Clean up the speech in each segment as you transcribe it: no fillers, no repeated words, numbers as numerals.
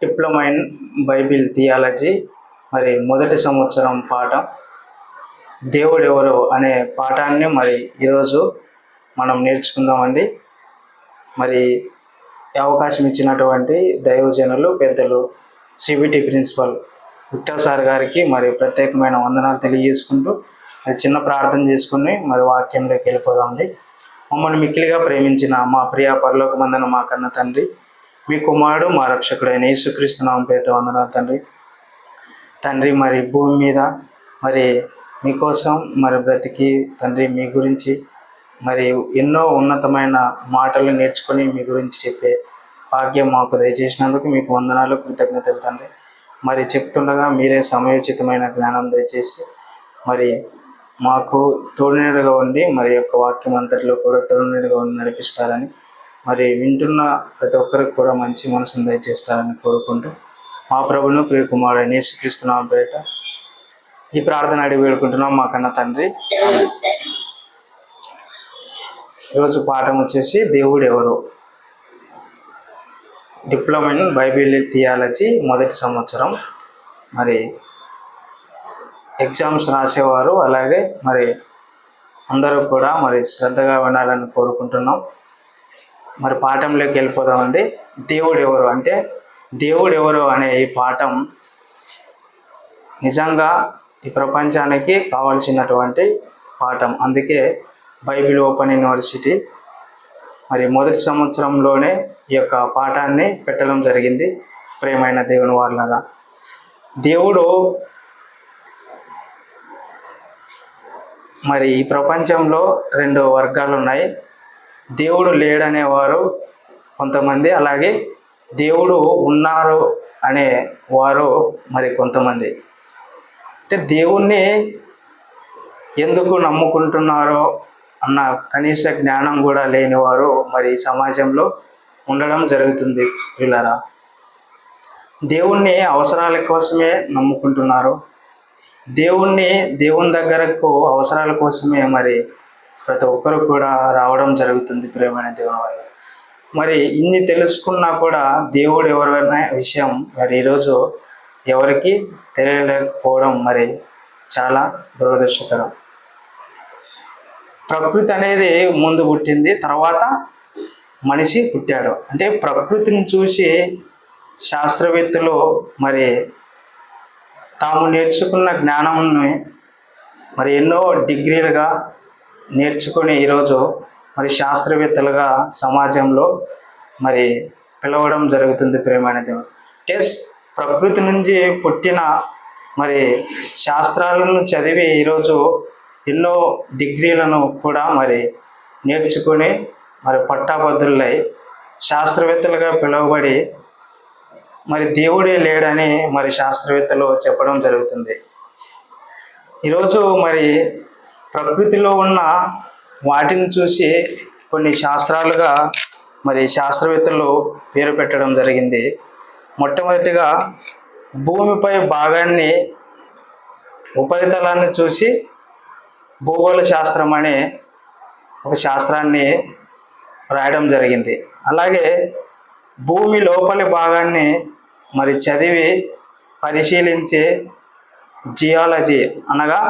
Diploma in Bible theology మరి మొదటి సంవత్సరం పాఠం దేవుడు ఎవరు అనే పాఠాన్ని మరి ఈరోజు మనం నేర్చుకుందామండి. మరి అవకాశం ఇచ్చినటువంటి దైవజనులు పెద్దలు సిబిటి ప్రిన్సిపల్ విక్టర్ సార్ గారికి మరి ప్రత్యేకమైన వందనాలు తెలియజేసుకుంటూ చిన్న ప్రార్థన చేసుకుని మరి వాక్యంలోకి వెళ్ళిపోదామండి. మమ్మల్ని మిక్కిలిగా ప్రేమించిన మా ప్రియ పరలోకమందున మా కన్న తండ్రి, మీ కుమారుడు మా రక్షకుడైన యేసుక్రీస్తు నామమున పేరిట వందనాలు తండ్రి. మరి భూమి మీద మరి మీకోసం మరి బ్రతికి తండ్రి మీ గురించి మరి ఎన్నో ఉన్నతమైన మాటలు నేర్చుకొని మీ గురించి చెప్పే భాగ్యం మాకు దయచేసినందుకు మీకు వందనాలు, కృతజ్ఞతలు తండ్రి. మరి చెప్తుండగా మీరే సమయోచితమైన జ్ఞానం దయచేసి మరి మాకు తోడునీడగా ఉండి మరి యొక్క వాక్యం అంతటిలో కూడా తోడునీడగా ఉండి నడిపిస్తారని, మరి వింటున్న ప్రతి ఒక్కరికి కూడా మంచి మనసును దయచేస్తారని కోరుకుంటూ మా ప్రభువును ప్రియ కుమారుడైన యేసుక్రీస్తు నామమున పేరిట ఈ ప్రార్థన అడిగి వేడుకుంటున్నాం మా కన్న తండ్రి. ఈరోజు పాఠం వచ్చేసి దేవుడు ఎవరు, డిప్లొమా ఇన్ బైబిల్ థియాలజీ మొదటి సంవత్సరం. మరి ఎగ్జామ్స్ రాసేవారు అలాగే మరి అందరూ కూడా మరి శ్రద్ధగా వినాలని కోరుకుంటున్నాం. మరి పాఠంలోకి వెళ్ళిపోదామండి. దేవుడు ఎవరు అంటే, దేవుడు ఎవరు అనే ఈ పాఠం నిజంగా ఈ ప్రపంచానికి కావాల్సినటువంటి పాఠం. అందుకే బైబిల్ ఓపెన్ యూనివర్సిటీ మరి మొదటి సంవత్సరంలోనే ఈ యొక్క పాఠాన్ని పెట్టడం జరిగింది. ప్రియమైన దేవుని వారలారా, దేవుడు మరి ఈ ప్రపంచంలో రెండు వర్గాలు ఉన్నాయి. దేవుడు లేడనేవారు కొంతమంది, అలాగే దేవుడు ఉన్నారు అనే వారు మరి కొంతమంది. అంటే దేవుణ్ణి ఎందుకు నమ్ముకుంటున్నారో అన్న కనీస జ్ఞానం కూడా లేని వారు మరి సమాజంలో ఉండడం జరుగుతుంది. పిల్లరా, దేవుణ్ణి అవసరాల కోసమే నమ్ముకుంటున్నారు. దేవుని దగ్గరకు అవసరాల కోసమే మరి ప్రతి ఒక్కరు కూడా రావడం జరుగుతుంది. ప్రియమైన దేవుని వల్ల మరి ఇన్ని తెలుసుకున్నా కూడా దేవుడు ఎవరనే విషయం మరి ఈరోజు ఎవరికి తెలియలేకపోవడం మరి చాలా దురదృష్టకరం. ప్రకృతి అనేది ముందు పుట్టింది, తర్వాత మనిషి పుట్టాడు. అంటే ప్రకృతిని చూసి శాస్త్రవేత్తలు మరి తాము నేర్చుకున్న జ్ఞానాన్ని మరి ఎన్నో డిగ్రీలుగా నేర్చుకొని ఈరోజు మరి శాస్త్రవేత్తలుగా సమాజంలో మరి పిలవడం జరుగుతుంది. ప్రియమైన దేవుడు అంటే ప్రకృతి నుంచి పుట్టిన మరి శాస్త్రాలను చదివి ఈరోజు ఎన్నో డిగ్రీలను కూడా మరి నేర్చుకొని మరి పట్టాభద్రులై శాస్త్రవేత్తలుగా పిలువబడి మరి దేవుడే లేడని మరి శాస్త్రవేత్తలు చెప్పడం జరుగుతుంది. ఈరోజు మరి ప్రకృతిలో ఉన్న వాటిని చూసి కొన్ని శాస్త్రాలుగా మరి శాస్త్రవేత్తలు పేరు పెట్టడం జరిగింది. మొట్టమొదటిగా భూమిపై భాగాన్ని ఉపరితలాన్ని చూసి భూగోళ శాస్త్రం అనే ఒక శాస్త్రాన్ని రాయడం జరిగింది. అలాగే భూమి లోపలి భాగాన్ని మరి చదివి పరిశీలించే జియాలజీ అనగా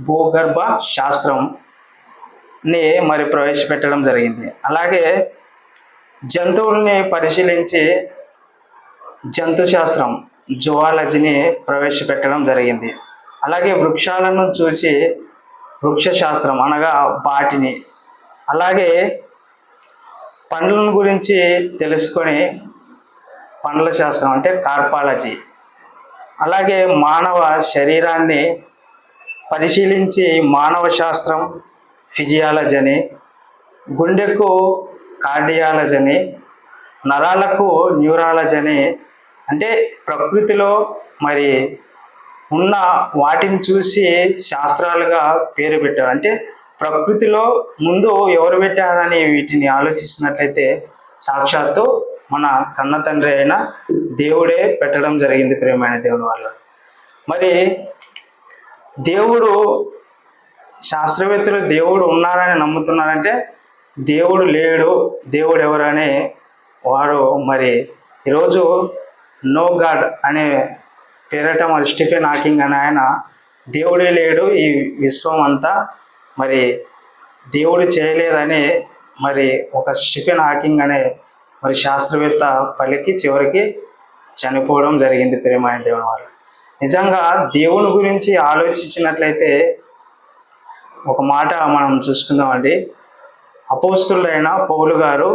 భూగర్భ శాస్త్రంని మరి ప్రవేశపెట్టడం జరిగింది. అలాగే జంతువుల్ని పరిశీలించి జంతు శాస్త్రం జువాలజీని ప్రవేశపెట్టడం జరిగింది. అలాగే వృక్షాలను చూసి వృక్ష శాస్త్రం అనగా బాటనీ, అలాగే పండ్లను గురించి తెలుసుకొని పండ్ల శాస్త్రం అంటే కార్పాలజీ, అలాగే మానవ శరీరాన్ని పరిశీలించి మానవ శాస్త్రం ఫిజియాలజీ అని, గుండెకు కార్డియాలజీ అని, నరాలకు న్యూరాలజీ అని, అంటే ప్రకృతిలో మరి ఉన్న వాటిని చూసి శాస్త్రాలుగా పేరు పెట్టారు. అంటే ప్రకృతిలో ముందు ఎవరు పెట్టారని వీటిని ఆలోచిస్తున్నట్లయితే సాక్షాత్తు మన కన్న తండ్రి అయిన దేవుడే పెట్టడం జరిగింది. ప్రియమైన దేవుని వల్ల మరి దేవుడు శాస్త్రవేత్తలు దేవుడు ఉన్నారని నమ్ముతున్నారంటే దేవుడు లేడు, దేవుడు ఎవరని వారు మరి ఈరోజు నో గాడ్ అనే పేరట మరి స్టీఫెన్ హాకింగ్ అనే ఆయన దేవుడే లేడు, ఈ విశ్వం అంతా మరి దేవుడు చేయలేదని మరి ఒక స్టీఫెన్ హాకింగ్ అనే మరి శాస్త్రవేత్త పలికి చివరికి చనిపోవడం జరిగింది. ప్రియమైన దేవుని వారు, నిజంగా దేవుని గురించి ఆలోచించినట్లయితే ఒక మాట మనం చూసుకుందామండి. అపోస్తులైన పౌలు గారు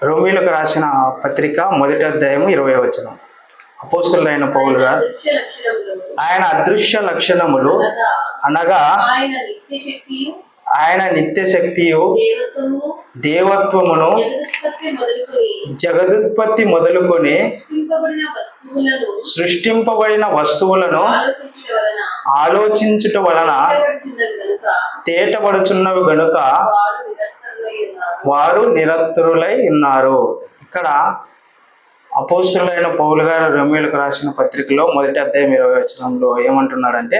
రోమీలకు రాసిన పత్రిక 1వ అధ్యాయం 20వ వచనం. అపోస్తులైన పౌలు గారు ఆయన అదృశ్య లక్షణములు అనగా ఆయన నిత్య శక్తియు దేవత్వమును జగదుత్పత్తి మొదలుకొని సృష్టింపబడిన వస్తువులను ఆలోచించుట వలన తేటపడుచున్నవి గనుక వారు నిరతురులై ఉన్నారు. ఇక్కడ అపోస్తులైన పౌలు గారు రోమీయులకు రాసిన పత్రికలో 1వ అధ్యాయం 20వ వచనంలో ఏమంటున్నాడంటే,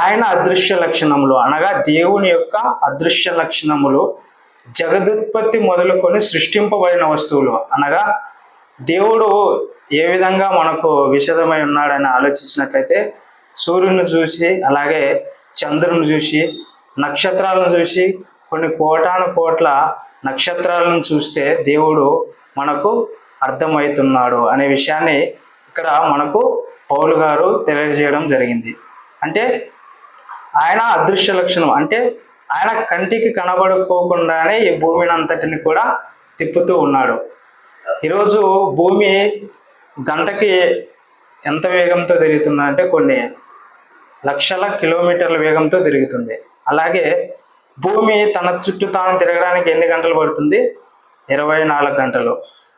ఆయన అదృశ్య లక్షణములు అనగా దేవుని యొక్క అదృశ్య లక్షణములు జగదుత్పత్తి మొదలుకొని సృష్టింపబడిన వస్తువులు అనగా దేవుడు ఏ విధంగా మనకు విషదమై ఉన్నాడని ఆలోచించినట్లయితే సూర్యుని చూసి, అలాగే చంద్రుని చూసి, నక్షత్రాలను చూసి, కొన్ని కోటాను కోట్ల నక్షత్రాలను చూస్తే దేవుడు మనకు అర్థమవుతున్నాడు అనే విషయాన్ని ఇక్కడ మనకు పౌలు గారు తెలియజేయడం జరిగింది. అంటే ఆయన అదృశ్య లక్షణం అంటే ఆయన కంటికి కనబడుకోకుండానే ఈ భూమిని అంతటిని కూడా తిప్పుతూ ఉన్నాడు. ఈరోజు భూమి గంటకి ఎంత వేగంతో తిరుగుతుందంటే అంటే కొన్ని లక్షల కిలోమీటర్ల వేగంతో తిరుగుతుంది. అలాగే భూమి తన చుట్టూ తాను తిరగడానికి ఎన్ని గంటలు పడుతుంది? 24 గంటలు.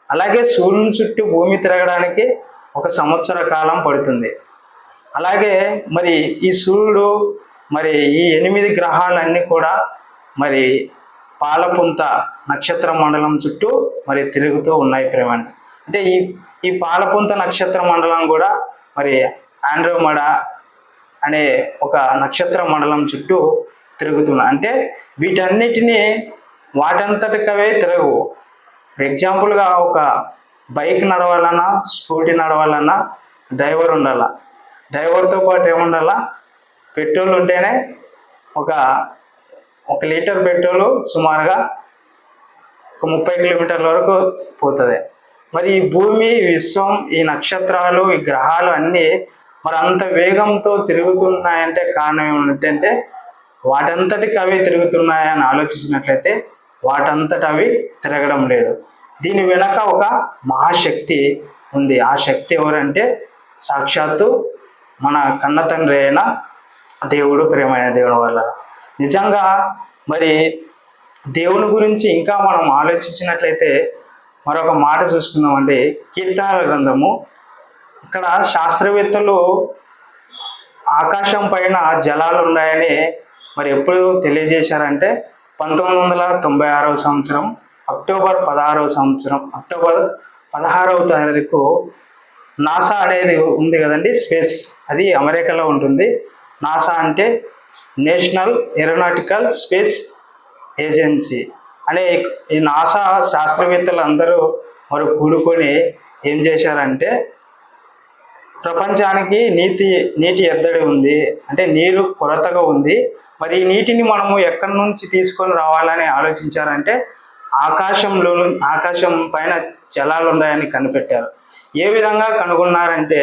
అలాగే సూర్యుని చుట్టూ భూమి తిరగడానికి 1 సంవత్సర కాలం పడుతుంది. అలాగే మరి ఈ సూర్యుడు మరి ఈ 8 గ్రహాలన్నీ కూడా మరి పాలపుంత నక్షత్ర మండలం చుట్టూ మరి తిరుగుతూ ఉన్నాయి. ప్రేమండి, అంటే ఈ పాలపుంత నక్షత్ర మండలం కూడా మరి ఆండ్రోమెడా అనే ఒక నక్షత్ర మండలం చుట్టూ తిరుగుతున్నాయి. అంటే వీటన్నిటినీ వాటంతటికవే తిరగవు. ఎగ్జాంపుల్గా ఒక బైక్ నడవాలన్నా, స్కూటీ నడవాలన్నా డ్రైవర్ ఉండాల. డ్రైవర్తో పాటు ఏముండాలా? పెట్రోల్ ఉంటేనే ఒక లీటర్ పెట్రోలు సుమారుగా 30 కిలోమీటర్ల వరకు పోతుంది. మరి ఈ భూమి, విశ్వం, ఈ నక్షత్రాలు, ఈ గ్రహాలు అన్నీ మరి అంత వేగంతో తిరుగుతున్నాయంటే కారణం ఏమిటంటే వాటంతటికి అవి తిరుగుతున్నాయని ఆలోచించినట్లయితే వాటంతటి అవి తిరగడం లేదు. దీని వెనక ఒక మహాశక్తి ఉంది. ఆ శక్తి ఎవరంటే సాక్షాత్తు మన కన్న తండ్రి అయిన దేవుడు. ప్రియమైన దేవుని వల్ల నిజంగా మరి దేవుని గురించి ఇంకా మనం ఆలోచించినట్లయితే మరొక మాట చూసుకుందామండి. కీర్తనల గ్రంథము, ఇక్కడ శాస్త్రవేత్తలు ఆకాశం పైన జలాలు ఉన్నాయని మరి ఎప్పుడు తెలియజేశారంటే 1996వ సంవత్సరం అక్టోబర్ 16వ తారీఖు నాసా అనేది ఉంది కదండి, స్పేస్, అది అమెరికాలో ఉంటుంది. నాసా అంటే నేషనల్ ఏరోనాటికల్ స్పేస్ ఏజెన్సీ అనే ఈ నాసా శాస్త్రవేత్తలు అందరూ మరి కూడుకొని ఏం చేశారంటే ప్రపంచానికి నీటి ఎద్దడి ఉంది, అంటే నీరు కొరతగా ఉంది. మరి ఈ నీటిని మనము ఎక్కడి నుంచి తీసుకొని రావాలని ఆలోచించారంటే ఆకాశం పైన జలాలు ఉన్నాయని కనిపెట్టారు. ఏ విధంగా కనుగొన్నారంటే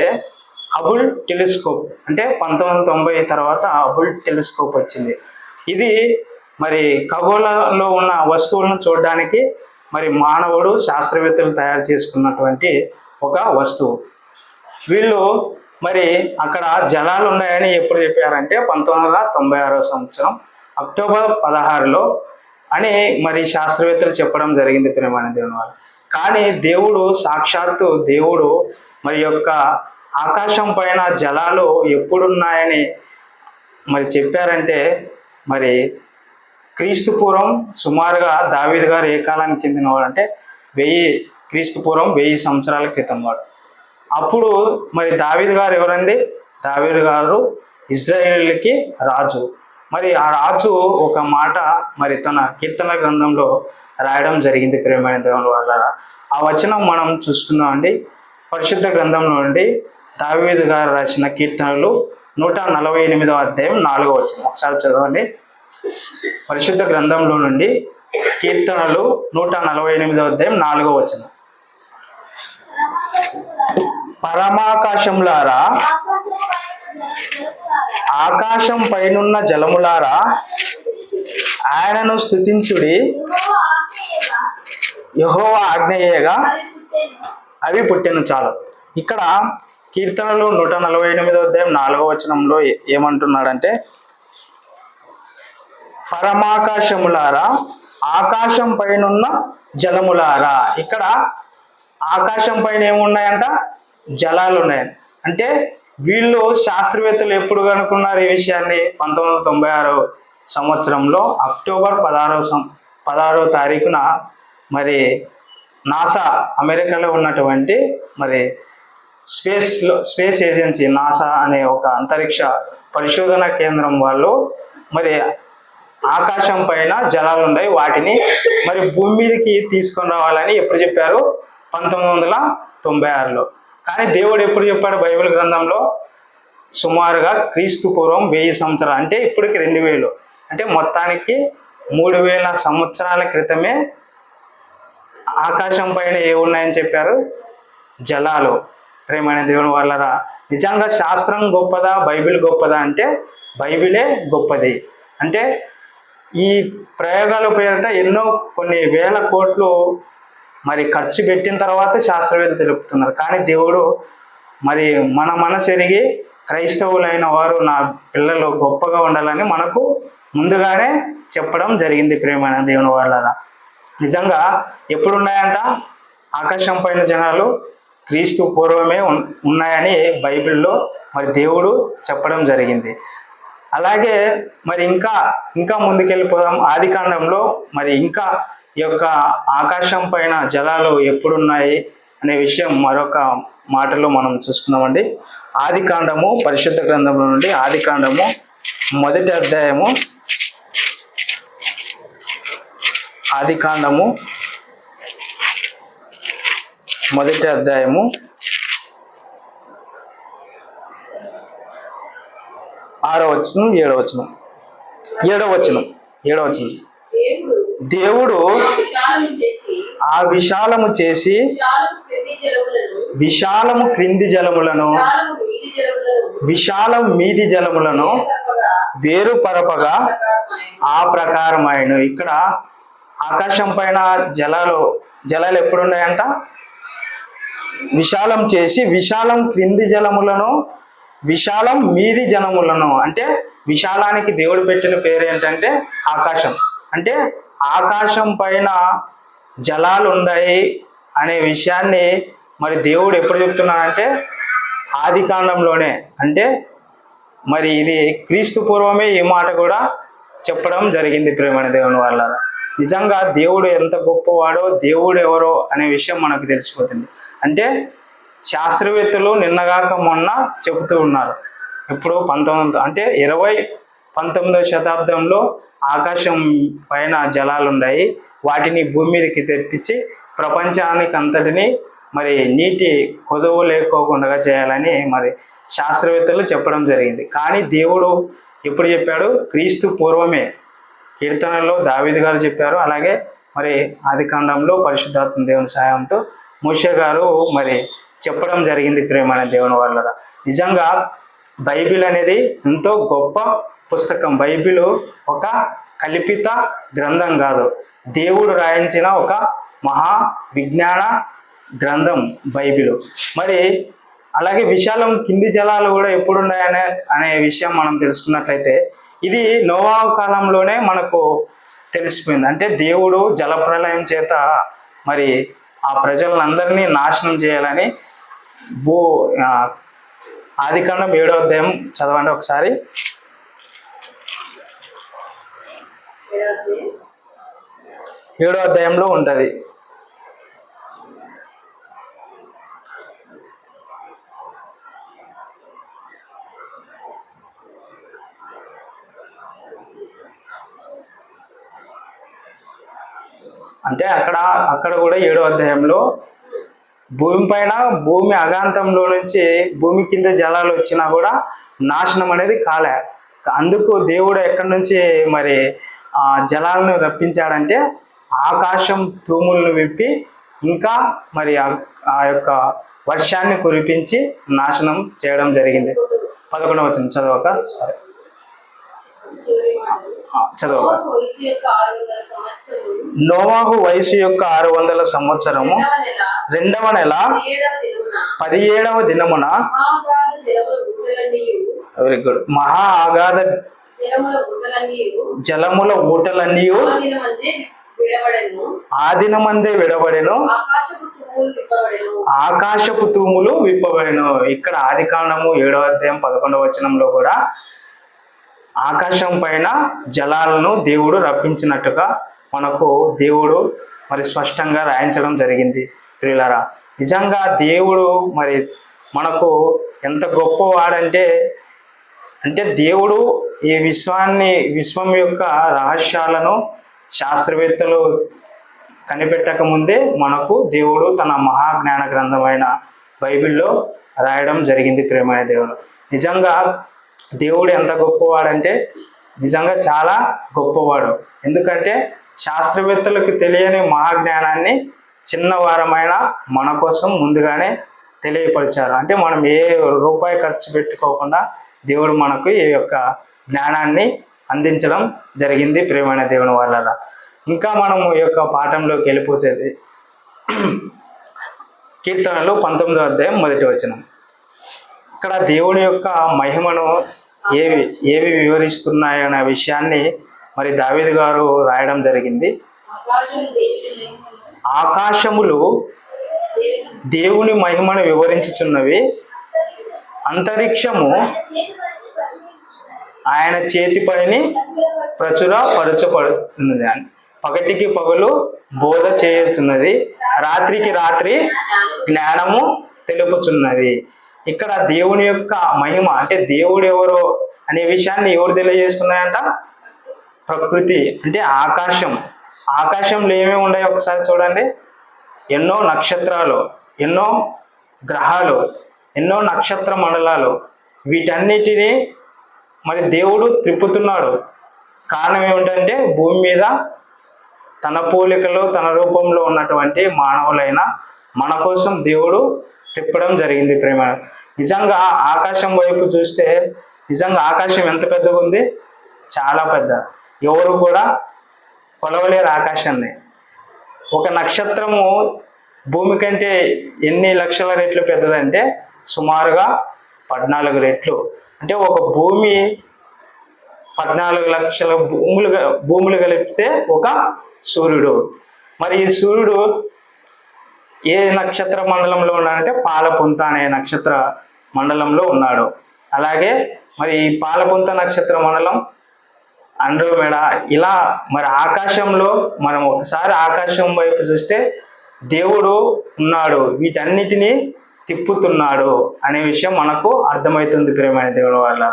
హబుల్ టెలిస్కోప్, అంటే 1990 తర్వాత హబుల్ టెలిస్కోప్ వచ్చింది. ఇది మరి ఖగోళంలో ఉన్న వస్తువులను చూడడానికి మరి మానవుడు, శాస్త్రవేత్తలు తయారు చేసుకున్నటువంటి ఒక వస్తువు. వీళ్ళు మరి అక్కడ జలాలు ఉన్నాయని ఎప్పుడు చెప్పారంటే 1996వ సంవత్సరం అక్టోబర్ 16లో అని మరి శాస్త్రవేత్తలు చెప్పడం జరిగింది. ప్రియమైన దేవుని వాళ్ళు, కానీ దేవుడు, సాక్షాత్తు దేవుడు మరి యొక్క ఆకాశం పైన జలాలు ఎప్పుడున్నాయని మరి చెప్పారంటే మరి క్రీస్తుపూర్వం సుమారుగా దావీదు గారు ఏ కాలానికి చెందినవాడు అంటే 1000 సంవత్సరాల క్రితం వాడు. అప్పుడు మరి దావీదు గారు ఎవరండి? దావీదు గారు ఇజ్రాయేలుకి రాజు. మరి ఆ రాజు ఒక మాట మరి తన కీర్తన గ్రంథంలో రాయడం జరిగింది. ప్రియమైన దేవుని వల్ల ఆ వచనం మనం చూసుకుందాం అండి. పరిశుద్ధ గ్రంథంలో నుండి దావీదు గారు రాసిన కీర్తనలు 148వ అధ్యాయం 4వ వచనం. ఒకసారి చదవండి. పరిశుద్ధ గ్రంథంలో నుండి కీర్తనలు 148వ అధ్యాయం 4వ వచనం. పరమాకాశములారా, ఆకాశం పైనున్న జలములారా ఆయనను స్తుతించుడి. యెహోవా ఆజ్ఞయేగా అవి పుట్టెను. చాలు. ఇక్కడ కీర్తనలు 148వ అధ్యాయం 4వ వచనంలో ఏమంటున్నాడంటే, పరమాకాశములారా, ఆకాశం పైనున్న జలములారా. ఇక్కడ ఆకాశం పైన ఏమున్నాయంట? జలాలు ఉన్నాయి. అంటే వీళ్ళు శాస్త్రవేత్తలు ఎప్పుడు కనుక్కున్నారు ఈ విషయాన్ని? 1996 సంవత్సరంలో అక్టోబర్ 16వ తారీఖున మరి నాసా, అమెరికాలో ఉన్నటువంటి మరి స్పేస్ ఏజెన్సీ నాసా అనే ఒక అంతరిక్ష పరిశోధన కేంద్రం వాళ్ళు మరి ఆకాశం పైన జలాలు ఉన్నాయి, వాటిని మరి భూమి మీదకి తీసుకొని రావాలని ఎప్పుడు చెప్పారు? 1996లో. కానీ దేవుడు ఎప్పుడు చెప్పాడు బైబిల్ గ్రంథంలో? సుమారుగా క్రీస్తు పూర్వం 1000 సంవత్సరాలు, అంటే ఇప్పటికి 2000, అంటే మొత్తానికి 3000 సంవత్సరాల క్రితమే ఆకాశం పైన ఉన్నాయని చెప్పారు? జలాలు. ప్రేమైన దేవుని వాళ్ళరా, నిజంగా శాస్త్రం గొప్పదా, బైబిల్ గొప్పదా అంటే బైబిలే గొప్పది. అంటే ఈ ప్రయోగాల పేరిట కొన్ని వేల కోట్లు మరి ఖర్చు పెట్టిన తర్వాత శాస్త్రవేత్తలు తెలుపుతున్నారు. కానీ దేవుడు మరి మన మనసు ఎరిగి క్రైస్తవులైన వారు నా పిల్లలు గొప్పగా ఉండాలని మనకు ముందుగానే చెప్పడం జరిగింది. ప్రేమైన దేవుని వాళ్ళరా, నిజంగా ఎప్పుడున్నాయంట ఆకాశం పైన జనాలు? క్రీస్తు పూర్వమే ఉన్నాయని బైబిల్లో మరి దేవుడు చెప్పడం జరిగింది. అలాగే మరి ఇంకా ముందుకెళ్ళిపోదాం. ఆదికాండంలో మరి ఇంకా ఈ యొక్క ఆకాశం పైన జలాలు ఎప్పుడున్నాయి అనే విషయం మరొక మాటలో మనం చూసుకుందామండి. ఆదికాండము, పరిశుద్ధ గ్రంథంలో నుండి ఆదికాండము మొదటి అధ్యాయము, ఆదికాండము మొదటి అధ్యాయము 6వ వచనం 7వ వచనం. 7వ వచనం. దేవుడు ఆ విశాలము చేసి విశాలము క్రింది జలములను విశాలం మీది జలములను వేరుపరపగా ఆ ప్రకారమైన. ఇక్కడ ఆకాశం పైన జలాలు ఎప్పుడున్నాయంట? విశాలం చేసి విశాలం క్రింది జలములను విశాలం మీది జలములను. అంటే విశాలానికి దేవుడు పెట్టిన పేరు ఏంటంటే ఆకాశం. అంటే ఆకాశం పైన జలాలు ఉన్నాయి అనే విషయాన్ని మరి దేవుడు ఎప్పుడు చెప్తున్నాడంటే ఆదికాండంలోనే. అంటే మరి ఇది క్రీస్తు పూర్వమే ఈ మాట కూడా చెప్పడం జరిగింది. ప్రేమైన దేవుని వాళ్ళ, నిజంగా దేవుడు ఎంత గొప్పవాడో, దేవుడు ఎవరో అనే విషయం మనకు తెలిసిపోతుంది. అంటే శాస్త్రవేత్తలు నిన్నగాక మొన్న చెబుతూ ఉన్నారు. ఇప్పుడు 19వ శతాబ్దంలో ఆకాశం పైన జలాలు ఉన్నాయి, వాటిని భూమి మీదకి తెప్పించి ప్రపంచానికి అంతటిని మరి నీటి కొదవ లేకోకుండా చేయాలని మరి శాస్త్రవేత్తలు చెప్పడం జరిగింది. కానీ దేవుడు ఎప్పుడు చెప్పాడు? క్రీస్తు పూర్వమే. కీర్తనలో దావీదు గారు చెప్పారు. అలాగే మరి ఆదికాండంలో పరిశుద్ధాత్మ దేవుని సహాయంతో మోషే గారు మరి చెప్పడం జరిగింది. ప్రేమైన దేవుని వాళ్ళ, నిజంగా బైబిల్ అనేది ఎంతో గొప్ప పుస్తకం. బైబిల్ ఒక కల్పిత గ్రంథం కాదు, దేవుడు రాయించిన ఒక మహా విజ్ఞాన గ్రంథం బైబిల్. మరి అలాగే విశాలం కింది జలాలు కూడా ఎప్పుడున్నాయనే అనే విషయం మనం తెలుసుకున్నట్లయితే ఇది నోవా కాలంలోనే మనకు తెలిసిపోయింది. అంటే దేవుడు జలప్రలయం చేత మరి ఆ ప్రజలందరినీ నాశనం చేయాలని ఆదికాండం 7వ అధ్యాయం చదవండి ఒకసారి. 7వ అధ్యాయంలో ఉంటుంది. అంటే అక్కడ కూడా 7వ అధ్యాయంలో భూమి పైన భూమి అగాంతంలో నుంచి భూమి కింద జలాలు వచ్చినా కూడా నాశనం అనేది కాలే. అందుకు దేవుడు ఎక్కడి నుంచి మరి ఆ జలాలను రప్పించాడంటే ఆకాశం తూములను విప్పి ఇంకా మరి ఆ యొక్క వర్షాన్ని కురిపించి నాశనం చేయడం జరిగింది. 11వ వచనం చదవక సరే చదవక. నోవాహు వయసు యొక్క 600 సంవత్సరము 2వ నెల 17వ దినమున వెరీ గుడ్ మహా అగాధ జలముల ఊటలన్నీ ఆ దినమందే విడబడెను, ఆకాశపు తూములు విప్పబడెను. ఇక్కడ ఆదికాండము 7వ అధ్యాయం 11వ వచనంలో కూడా ఆకాశం పైన జలాలను దేవుడు రప్పించినట్టుగా మనకు దేవుడు మరి స్పష్టంగా రాయించడం జరిగింది. ప్రియులారా, నిజంగా దేవుడు మరి మనకు ఎంత గొప్పవాడంటే దేవుడు ఈ విశ్వం యొక్క రహస్యాలను శాస్త్రవేత్తలు కనిపెట్టక ముందే మనకు దేవుడు తన మహాజ్ఞాన గ్రంథమైన బైబిల్లో రాయడం జరిగింది. ప్రియమైన దేవుడు, నిజంగా దేవుడు ఎంత గొప్పవాడంటే నిజంగా చాలా గొప్పవాడు. ఎందుకంటే శాస్త్రవేత్తలకు తెలియని మహాజ్ఞానాన్ని చిన్నవారమైన మన కోసం ముందుగానే తెలియపరిచారు. అంటే మనం ఏ రూపాయి ఖర్చు పెట్టుకోకుండా దేవుడు మనకు ఈ యొక్క జ్ఞానాన్ని అందించడం జరిగింది. ప్రియమైన దేవుని వల్ల ఇంకా మనము ఈ యొక్క పాఠంలోకి వెళ్ళిపోతుంది. కీర్తనలు 19వ అధ్యాయం 1వ వచనం. ఇక్కడ దేవుని యొక్క మహిమను ఏవి వివరిస్తున్నాయనే విషయాన్ని మరి దావీదు గారు రాయడం జరిగింది. ఆకాశములు దేవుని మహిమను వివరించుచున్నవి, అంతరిక్షము ఆయన చేతి పనిని ప్రచురపరచబడుతున్నది అని. పగటికి పగలు బోధ చేయుతున్నది, రాత్రికి రాత్రి జ్ఞానము తెలుపుచున్నది. ఇక్కడ దేవుని యొక్క మహిమ అంటే దేవుడు ఎవరో అనే విషయాన్ని ఎవరు తెలియజేస్తున్నాయంట? ప్రకృతి అంటే ఆకాశంలో ఏమేమి ఉన్నాయో ఒకసారి చూడండి. ఎన్నో నక్షత్రాలు, ఎన్నో గ్రహాలు, ఎన్నో నక్షత్ర మండలాలు, వీటన్నిటినీ మరి దేవుడు తిప్పుతున్నాడు. కారణం ఏమిటంటే భూమి మీద తన పోలికలో తన రూపంలో ఉన్నటువంటి మానవులైన మన కోసం దేవుడు తిప్పడం జరిగింది. ప్రేమ, నిజంగా ఆకాశం వైపు చూస్తే నిజంగా ఆకాశం ఎంత పెద్దగా ఉంది, చాలా పెద్ద. ఎవరు కూడా కొలవలేరు ఆకాశాన్ని. ఒక నక్షత్రము భూమి కంటే ఎన్ని లక్షల రెట్లు పెద్దదంటే సుమారుగా 14 రెట్లు. అంటే ఒక భూమి 14 లక్షల భూములు కలిపితే ఒక సూర్యుడు. మరి ఈ సూర్యుడు ఏ నక్షత్ర మండలంలో ఉన్నాడంటే పాలపుంత అనే నక్షత్ర మండలంలో ఉన్నాడు. అలాగే మరి ఈ పాలపుంత నక్షత్ర మండలం, ఆండ్రోమేడా, ఇలా మరి ఆకాశంలో మనం ఒకసారి ఆకాశం వైపు చూస్తే దేవుడు ఉన్నాడు, వీటన్నిటినీ తిప్పుతున్నాడు అనే విషయం మనకు అర్థమవుతుంది. ప్రియమైన దేవుని వల్ల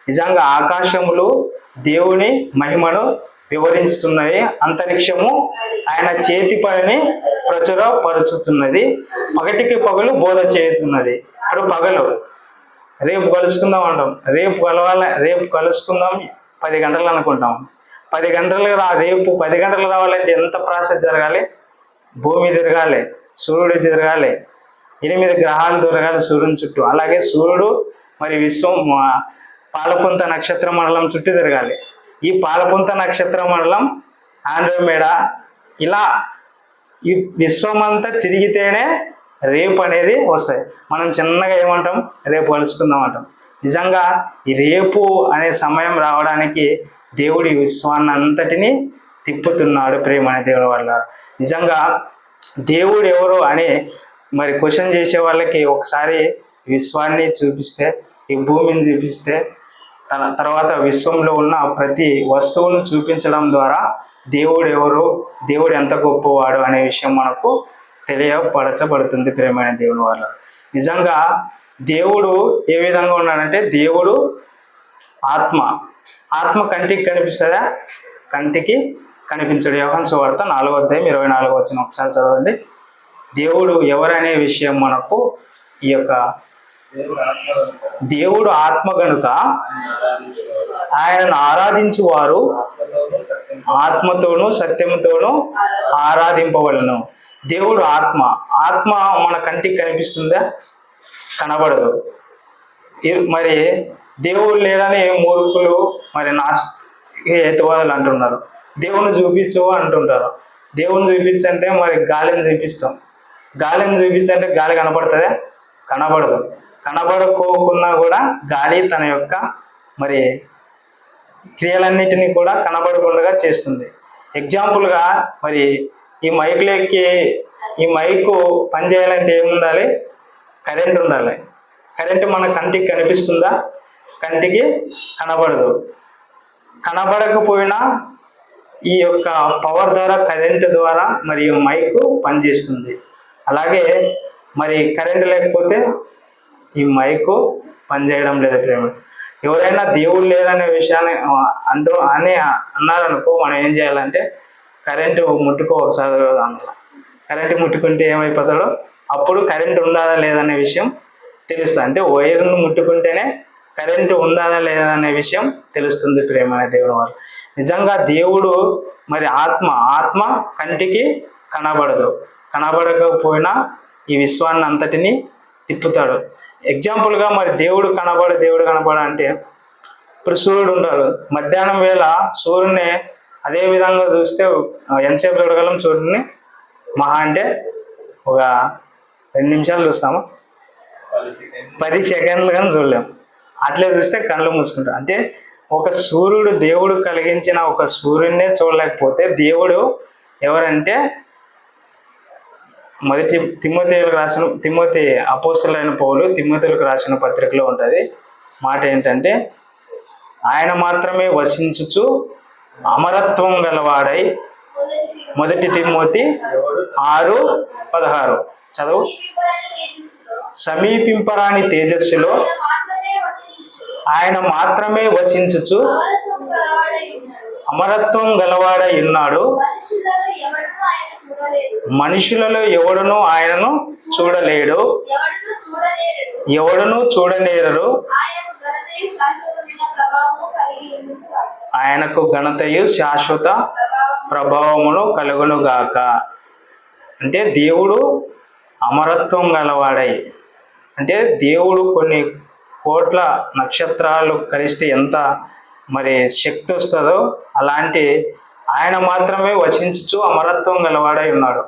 నిజంగా ఆకాశములు దేవుని మహిమను వివరిస్తున్నవి, అంతరిక్షము ఆయన చేతి పనిని ప్రచురపరుచుతున్నది, పగటికి పగలు బోధ చేస్తున్నది. ఇప్పుడు పగలు రేపు కలుసుకుందాం అంటాం, రేపు కలుసుకుందాం 10 గంటలు అనుకుంటాం. 10 గంటలకు రేపు 10 గంటలు రావాలంటే ఎంత ప్రాసెస్ జరగాలి? భూమి తిరగాలి, సూర్యుడు తిరగాలి, 8 గ్రహాలు తిరగాలి సూర్యుని చుట్టూ. అలాగే సూర్యుడు మరి పాలపుంత నక్షత్ర మండలం చుట్టూ తిరగాలి. ఈ పాలపుంత నక్షత్ర మండలం, ఆండ్రోమేడా, ఇలా ఈ విశ్వమంతా తిరిగితేనే రేపు అనేది వస్తాయి. మనం చిన్నగా ఏమంటాం? రేపు కలుసుకుందాం అంటాం. నిజంగా ఈ రేపు అనే సమయం రావడానికి దేవుడి విశ్వాన్ని అంతటినీ తిప్పుతున్నాడు. ప్రియమైన దేవుడి వల్ల నిజంగా దేవుడు ఎవరు అని మరి క్వశ్చన్ చేసే వాళ్ళకి ఒకసారి విశ్వాన్ని చూపిస్తే, ఈ భూమిని చూపిస్తే, తర్వాత విశ్వంలో ఉన్న ప్రతి వస్తువును చూపించడం ద్వారా దేవుడు ఎవరు, దేవుడు ఎంత గొప్పవాడు అనే విషయం మనకు తెలియపరచబడుతుంది. ప్రియమైన దేవుని వల్ల నిజంగా దేవుడు ఏ విధంగా ఉన్నాడంటే దేవుడు ఆత్మ కంటికి కనిపిస్తుందా? కంటికి కనిపించడు. యోహాను సువార్త 4:24 ఒకసారి చదవండి. దేవుడు ఎవరనే విషయం మనకు ఈ యొక్క దేవుడు ఆత్మ గనుక ఆయనను ఆరాధించు వారు ఆత్మతోనూ సత్యముతోనూ ఆరాధింపవలను. దేవుడు ఆత్మ. ఆత్మ మన కంటికి కనిపిస్తుందా? కనబడదు. మరి దేవుడు లేదని మూర్ఖులు మరి హేతువాదులు అంటున్నారు. దేవుని చూపించు అంటుంటారు. దేవుని చూపించంటే మరి గాలిని చూపిస్తాం. గాలిని చూపించంటే గాలి కనపడుతుందా? కనబడదు. కనబడుకోకున్నా కూడా గాలి తన యొక్క మరి క్రియలన్నిటినీ కూడా కనబడకుండా చేస్తుంది. ఎగ్జాంపుల్గా మరి ఈ మైకు పనిచేయాలంటే ఏముండాలి? కరెంట్ ఉండాలి. కరెంటు మన కంటికి కనిపిస్తుందా? కంటికి కనబడదు. కనబడకపోయినా ఈ యొక్క పవర్ ద్వారా, కరెంటు ద్వారా మరి మైకు పనిచేస్తుంది. అలాగే మరి కరెంటు లేకపోతే ఈ మైకు పనిచేయడం లేదు. ప్రేమ ఎవరైనా దేవుడు లేదనే విషయాన్ని అన్నారనుకో, మనం ఏం చేయాలంటే కరెంటు ముట్టుకో ఒకసారి అన్నారు. కరెంటు ముట్టుకుంటే ఏమైపోతాడో అప్పుడు కరెంటు ఉండాలా లేదనే విషయం తెలుస్తుంది. అంటే వైర్ను ముట్టుకుంటేనే కరెంటు ఉండాలా లేదనే విషయం తెలుస్తుంది. ప్రేమ దేవుని వాళ్ళు నిజంగా దేవుడు మరి ఆత్మ కంటికి కనబడదు. కనబడకపోయినా ఈ విశ్వాన్ని అంతటిని తిప్పుతాడు. ఎగ్జాంపుల్గా మరి దేవుడు కనబడ అంటే ఇప్పుడు సూర్యుడు ఉంటాడు. మధ్యాహ్నం వేళ సూర్యుడిని అదే విధంగా చూస్తే ఎంతసేపు చూడగలం? సూర్యుడిని మహా అంటే ఒక 2 నిమిషాలు చూస్తాము, 10 సెకండ్లు కానీ చూడలేము. అట్లే చూస్తే కళ్ళు మూసుకుంటాం. అంటే ఒక సూర్యుడు, దేవుడు కలిగించిన ఒక సూర్యుడినే చూడలేకపోతే దేవుడు ఎవరంటే మొదటి తిమోతి అపోస్తలుడైన పౌలు తిమోతిలకు రాసిన పత్రికలో ఉంటుంది మాట ఏంటంటే, ఆయన మాత్రమే వసించుచు అమరత్వం గలవాడై, మొదటి తిమోతి 6:16 చదువు. సమీపింపరాని తేజస్సులో ఆయన మాత్రమే వసించుచు అమరత్వం గలవాడై ఉన్నాడు. మనుషులలో ఎవడునూ ఆయనను చూడలేడు, ఎవడునూ చూడలేరు. ఆయనకు ఘనతయు శాశ్వత ప్రభావమును కలుగునుగాక. అంటే దేవుడు అమరత్వం గలవాడై, అంటే దేవుడు కొన్ని కోట్ల నక్షత్రాలు కలిస్తే ఎంత మరి శక్తి వస్తుందో అలాంటి ఆయన మాత్రమే వసించుచు అమరత్వం గలవాడై ఉన్నాడు.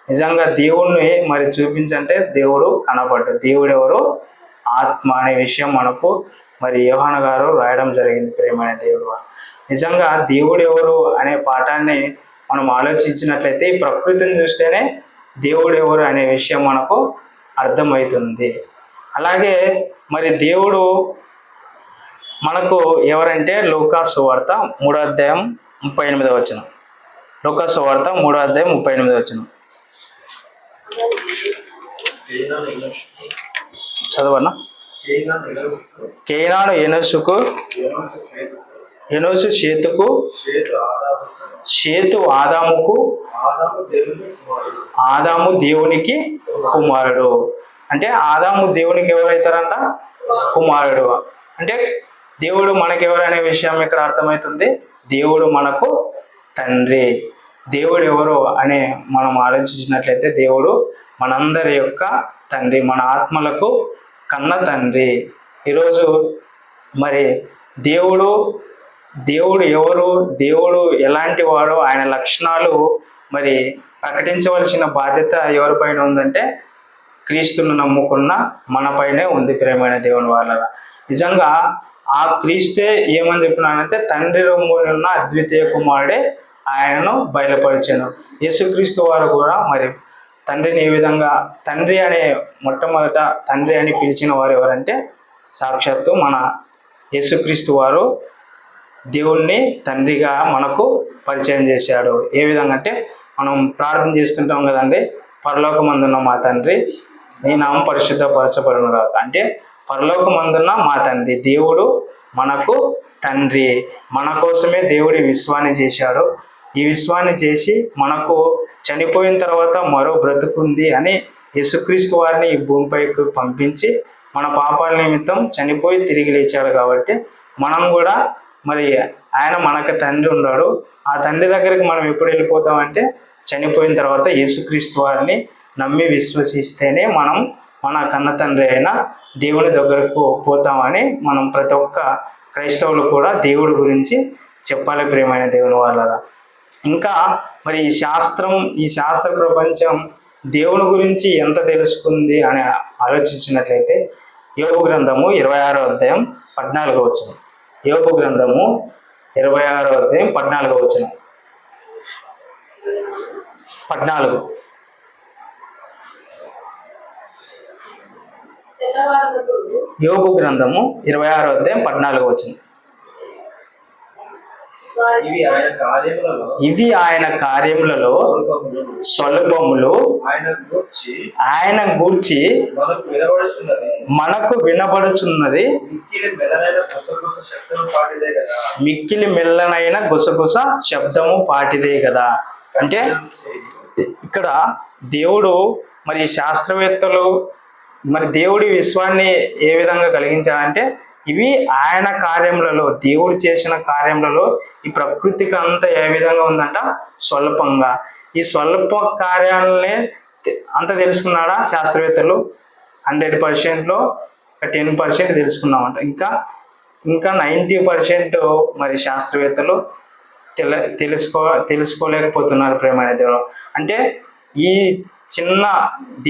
నిజంగా దేవుణ్ణి మరి చూపించంటే దేవుడు కనబడ్డు. దేవుడు ఎవరు? ఆత్మ అనే విషయం మనకు మరి యోహాను గారు రాయడం జరిగింది. ప్రేమైన దేవుడు నిజంగా దేవుడు ఎవరు అనే పాఠాన్ని మనం ఆలోచించినట్లయితే ఈ ప్రకృతిని చూస్తేనే దేవుడు ఎవరు అనే విషయం మనకు అర్థమవుతుంది. అలాగే మరి దేవుడు మనకు ఎవరంటే లూకాసు సువార్త 3:38 లూకాసు సువార్త 3:38 చదవన్నా. కేనాను ఎనోషుకు, ఎనోషు షేతుకు, షేతు ఆదాముకు, ఆదాము దేవునికి కుమారుడు. అంటే ఆదాము దేవునికి ఎవరైతారంట? కుమారుడు. అంటే దేవుడు మనకెవరనే విషయం ఇక్కడ అర్థమవుతుంది. దేవుడు మనకు తండ్రి. దేవుడు ఎవరు అని మనం ఆలోచించినట్లయితే దేవుడు మనందరి యొక్క తండ్రి, మన ఆత్మలకు కన్న తండ్రి. ఈరోజు మరి దేవుడు ఎవరు, దేవుడు ఎలాంటి వాడు, ఆయన లక్షణాలు మరి ప్రకటించవలసిన బాధ్యత ఎవరిపైన ఉందంటే క్రీస్తును నమ్ముకున్న మనపైనే ఉంది. ప్రేమైన దేవుని వాళ్ళ నిజంగా ఆ క్రీస్తే ఏమని చెప్పినానంటే తండ్రి రొమ్మున ఉన్న అద్వితీయ కుమారుడే ఆయనను బయలుపరిచాను. యేసుక్రీస్తు వారు కూడా మరి తండ్రిని ఏ విధంగా తండ్రి అనే మొట్టమొదట తండ్రి అని పిలిచిన వారు ఎవరంటే సాక్షాత్తు మన యేసుక్రీస్తు వారు దేవుణ్ణి తండ్రిగా మనకు పరిచయం చేశాడు. ఏ విధంగా అంటే మనం ప్రార్థన చేస్తుంటాం కదండి, పరలోకమందున్న మా తండ్రి నీ నామం పరిశుద్ధపరచబడును గాక. అంటే పరలోకమందున్న మా తండ్రి, దేవుడు మనకు తండ్రి. మన కోసమే దేవుడి విశ్వాన్ని చేశాడు. ఈ విశ్వాన్ని చేసి మనకు చనిపోయిన తర్వాత మరో బ్రతుకుంది అని యేసుక్రీస్తు వారిని ఈ భూమిపైకి పంపించి మన పాపాల నిమిత్తం చనిపోయి తిరిగి లేచాడు. కాబట్టి మనం కూడా మరి ఆయన మనకు తండ్రి ఉన్నాడు. ఆ తండ్రి దగ్గరికి మనం ఎప్పుడు వెళ్ళిపోతామంటే చనిపోయిన తర్వాత యేసుక్రీస్తు వారిని నమ్మి విశ్వసిస్తేనే మనం మన కన్న తండ్రి అయిన దేవుని దగ్గరకు పోతామని మనం ప్రతి ఒక్క క్రైస్తవులు కూడా దేవుడి గురించి చెప్పాలి ప్రియమైన దేవుని వాళ్ళ. ఇంకా మరి ఈ శాస్త్ర ప్రపంచం దేవుని గురించి ఎంత తెలుసుకుంది అని ఆలోచించినట్లయితే యోబు గ్రంథము 26వ అధ్యాయం 14వ వచనం. యోబు గ్రంథము 26వ అధ్యాయం 14వ వచనం. 14. యోబు గ్రంథము 26వ అధ్యాయం 14వ వచనం. ఇవి ఆయన కార్యములలో స్వల్పములు, ఆయన గూర్చి మనకు వినబడుచున్నది మిక్కిలి మెల్లనైన గుసగుస శబ్దము పాటిదే కదా. అంటే ఇక్కడ దేవుడు మరి శాస్త్రవేత్తలు మరి దేవుడి విశ్వాన్ని ఏ విధంగా కలిగించాలంటే ఇవి ఆయన కార్యములలో, దేవుడు చేసిన కార్యములలో ఈ ప్రకృతికి అంతా ఏ విధంగా ఉందంట స్వల్పంగా. ఈ స్వల్ప కార్యాలనే అంత తెలుసుకున్నాడా శాస్త్రవేత్తలు? 100%లో 10% తెలుసుకున్నామంట. ఇంకా 90% మరి శాస్త్రవేత్తలు తెలుసుకోలేకపోతున్నారు ప్రేమైన దేవుడు. అంటే ఈ చిన్న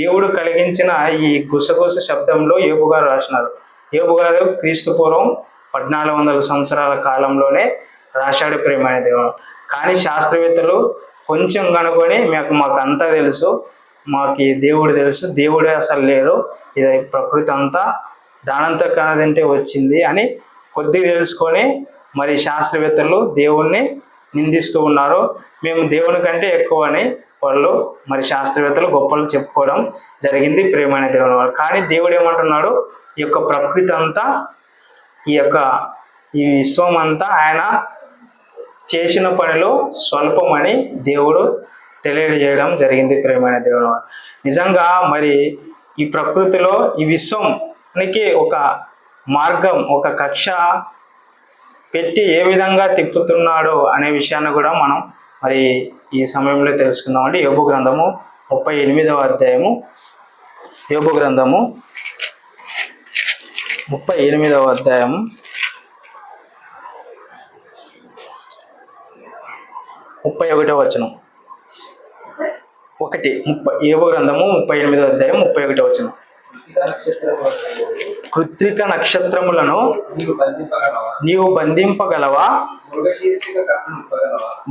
దేవుడు కలిగించిన ఈ గుసగుస శబ్దంలో యోబు గారు రాసినారు. యోబు గారు క్రీస్తు పూర్వం 1400 సంవత్సరాల కాలంలోనే రాశాడు ప్రియమైన దేవుడు. కానీ శాస్త్రవేత్తలు కొంచెం కనుకొని మాకు అంతా తెలుసు, మాకు ఈ దేవుడు తెలుసు, దేవుడే అసలు లేరు, ఇది ప్రకృతి అంతా దానంతా కాదంటే వచ్చింది అని కొద్దిగా తెలుసుకొని మరి శాస్త్రవేత్తలు దేవుణ్ణి నిందిస్తూ ఉన్నారు. మేము దేవుని కంటే ఎక్కువ అని వాళ్ళు మరి శాస్త్రవేత్తలు గొప్పలు చెప్పుకోవడం జరిగింది ప్రియమైన దేవుని వారు. కానీ దేవుడు ఏమంటున్నాడు? ఈ యొక్క ప్రకృతి అంతా, ఈ విశ్వం అంతా ఆయన చేసిన పనిలో స్వల్పమని దేవుడు తెలియజేయడం జరిగింది ప్రియమైన దేవుని వారు. నిజంగా మరి ఈ ప్రకృతిలో ఈ విశ్వానికి ఒక మార్గం, ఒక కక్ష పెట్టి ఏ విధంగా తిప్పుతున్నాడో అనే విషయాన్ని కూడా మనం మరి ఈ సమయంలో తెలుసుకుందామండి. యోబు గ్రంథము 38వ అధ్యాయము, యోబు గ్రంథము 38వ అధ్యాయము 31వ వచనం. యోబు గ్రంథము 38వ అధ్యాయం 31వ వచనం. కృత్రిక నక్షత్రములను నీవు బంధింపగలవా?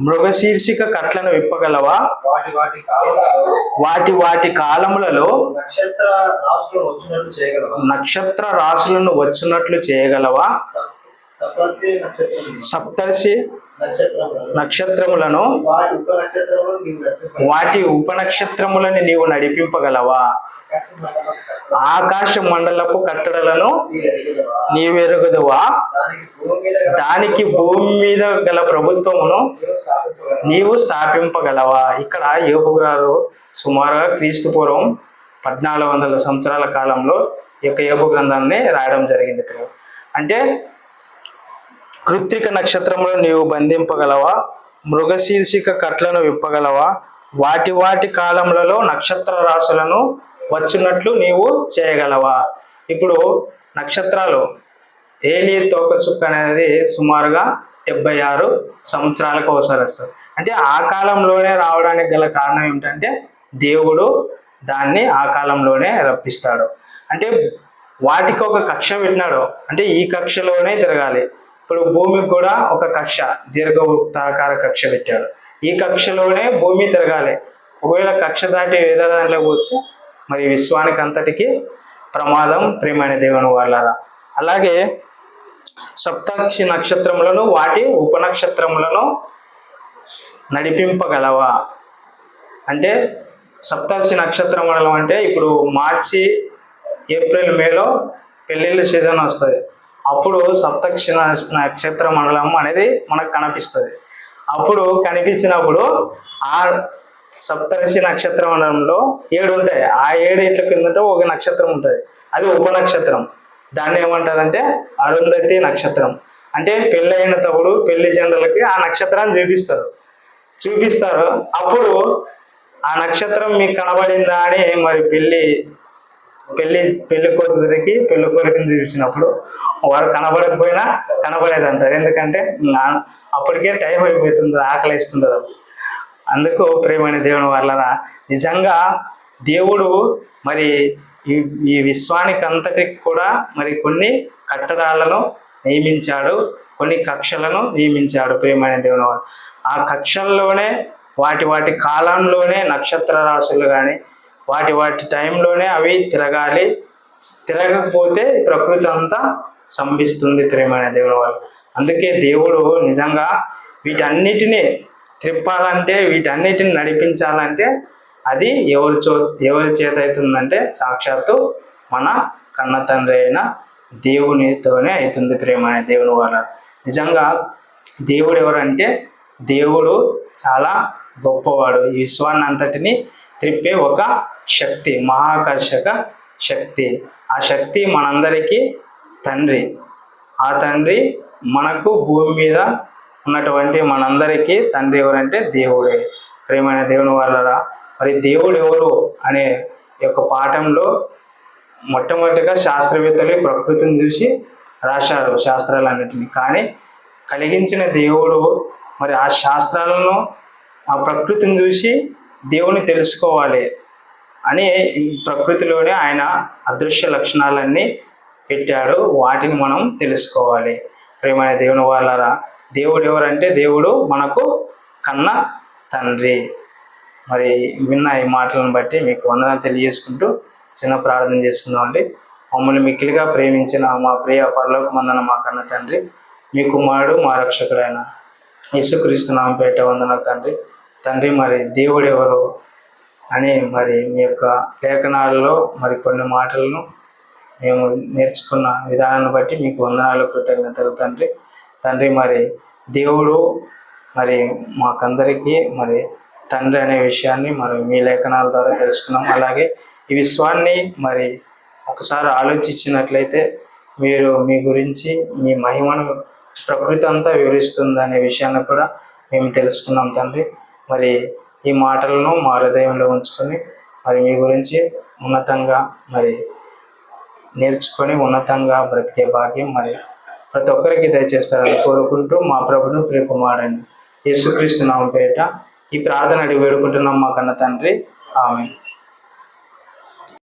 మృగశీర్షిక కట్లను విప్పగలవా? వాటి కాలములలో నక్షత్ర రాశులను వచ్చినట్లు చేయగలవా? సప్తర్షి నక్షత్రములను వాటి ఉపనక్షత్రములను నీవు నడిపింపగలవా? ఆకాశ మండలపు కట్టడలను నీవెరుగుదువా? దానికి భూమి మీద గల ప్రభుత్వమును నీవు స్థాపింపగలవా? ఇక్కడ యోబు గారు సుమారుగా క్రీస్తు పూర్వం 1400 సంవత్సరాల కాలంలో ఈ యొక్క యోబు గ్రంథాన్ని రాయడం జరిగింది. అంటే కృత్రిక నక్షత్రములను నీవు బంధింపగలవా? మృగశీర్షిక కట్లను విప్పగలవా? వాటి కాలములలో నక్షత్ర రాశులను వచ్చినట్లు నీవు చేయగలవా? ఇప్పుడు నక్షత్రాలు ఏలి తోకచుక్క అనేది సుమారుగా 76 సంవత్సరాలకు ఒకసారి వస్తుంది. అంటే ఆ కాలంలోనే రావడానికి గల కారణం ఏమిటంటే దేవుడు దాన్ని ఆ కాలంలోనే రప్పిస్తాడు. అంటే వాటికి ఒక కక్ష పెట్టినాడు, అంటే ఈ కక్షలోనే తిరగాలి. ఇప్పుడు భూమికి కూడా ఒక కక్ష, దీర్ఘవృత్తాకార కక్ష పెట్టాడు. ఈ కక్షలోనే భూమి తిరగాలి. ఒకవేళ కక్ష దాటి వేరే దాంట్లో పోతే మరి విశ్వానికి అంతటికి ప్రమాదం ప్రియమైన దేవుని వాళ్ళారా. అలాగే సప్తర్షి నక్షత్రములను వాటి ఉపనక్షత్రములను నడిపింపగలవా? అంటే సప్తర్షి నక్షత్రములు అంటే ఇప్పుడు మార్చి, ఏప్రిల్, మేలో పెళ్ళిళ్ళ సీజన్ వస్తుంది. అప్పుడు సప్తర్షి నక్షత్ర మండలం అనేది మనకు కనిపిస్తుంది. అప్పుడు కనిపించినప్పుడు ఆ సప్తర్షి నక్షత్రంలో 7 ఉంటాయి. ఆ 7 కిందట ఒక నక్షత్రం ఉంటుంది, అది ఉపనక్షత్రం. దాన్ని ఏమంటారంటే అరుంధతి నక్షత్రం. అంటే పెళ్ళైన తప్పుడు పెళ్లి జంటలకి ఆ నక్షత్రాన్ని చూపిస్తారు. అప్పుడు ఆ నక్షత్రం మీకు కనబడిందా అని మరి పెళ్లి కొడుకుకి పెళ్లి కొడుకుని చూపించినప్పుడు వారు కనబడకపోయినా కనబడేదంటారు. ఎందుకంటే అప్పటికే టైం అయిపోతుంది, ఆకలిస్తుంది. అందుకు ప్రియమైన దేవుని వల్ల నిజంగా దేవుడు మరి ఈ విశ్వానికి అంతటికి కూడా మరి కొన్ని కట్టడాలను నియమించాడు, కొన్ని కక్షలను నియమించాడు. ప్రియమైన దేవుని వల్ల ఆ కక్షల్లోనే వాటి కాలంలోనే నక్షత్ర రాశులు కానీ వాటి టైంలోనే అవి తిరగాలి. తిరగకపోతే ప్రకృతి అంతా సంభిస్తుంది. ప్రియమైన దేవుని వల్ల అందుకే దేవుడు నిజంగా వీటన్నిటినీ త్రిప్పాలంటే, వీటన్నిటిని నడిపించాలంటే అది ఎవరి చేత అవుతుందంటే సాక్షాత్తు మన కన్న తండ్రి అయిన దేవునితోనే అవుతుంది. ప్రియమైన దేవుని వల్ల నిజంగా దేవుడు ఎవరంటే దేవుడు చాలా గొప్పవాడు. ఈ విశ్వాన్ని అంతటిని త్రిప్పే ఒక శక్తి, మహాకర్షక శక్తి. ఆ శక్తి మనందరికీ తండ్రి. ఆ తండ్రి మనకు భూమి మీద ఉన్నటువంటి మనందరికీ తండ్రి ఎవరంటే దేవుడే. ప్రియమైన దేవుని వల్ల మరి దేవుడు ఎవరు అనే యొక్క పాఠంలో మొట్టమొదటిగా శాస్త్రవేత్తలు ప్రకృతిని చూసి రాశారు శాస్త్రాలన్నిటినీ. కానీ కలిగించిన దేవుడు మరి ఆ శాస్త్రాలను ఆ ప్రకృతిని చూసి దేవుని తెలుసుకోవాలి అని ప్రకృతిలోనే ఆయన అదృశ్య లక్షణాలన్నీ పెట్టాడు. వాటిని మనం తెలుసుకోవాలి. ప్రియమైన దేవుని వాళ్ళ దేవుడు ఎవరంటే దేవుడు మనకు కన్న తండ్రి. మరి విన్న ఈ మాటలను బట్టి మీకు వందనాలు తెలియజేసుకుంటూ చిన్న ప్రార్థన చేసుకుందామండి. మమ్మల్ని మిక్కిలిగా ప్రేమించిన మా ప్రియ పరలోకమందున్న మా కన్న తండ్రి, మీ కుమారుడు మా రక్షకుడైన యేసుక్రీస్తు నామమున పేరిట వందనాలు తండ్రి. మరి దేవుడు ఎవరు అని మరి మీ యొక్క లేఖనాలలో మరి కొన్ని మాటలను మేము నేర్చుకున్న విధానాన్ని బట్టి మీకు వందనాలు, కృతజ్ఞతలు తండ్రి. మరి దేవుడు మరి మాకందరికీ మరి తండ్రి అనే విషయాన్ని మరి మీ లేఖనాల ద్వారా తెలుసుకున్నాం. అలాగే ఈ విశ్వాన్ని మరి ఒకసారి ఆలోచించినట్లయితే మీరు మీ గురించి మీ మహిమను ప్రకృతి అంతా వివరిస్తుంది అనే విషయాన్ని కూడా మేము తెలుసుకున్నాం తండ్రి. మరి ఈ మాటలను మా హృదయంలో ఉంచుకొని మరి మీ గురించి ఉన్నతంగా మరి నేర్చుకొని ఉన్నతంగా బ్రతికే భాగ్యం మరి ప్రతి ఒక్కరికి దయచేస్తారని కోరుకుంటూ మా ప్రభును ప్రియకుమారుడైన యేసుక్రీస్తు నామమున పేరిట ఈ ప్రార్థన అడిగి వేడుకుంటున్నాం మా కన్న తండ్రి. ఆమేన్.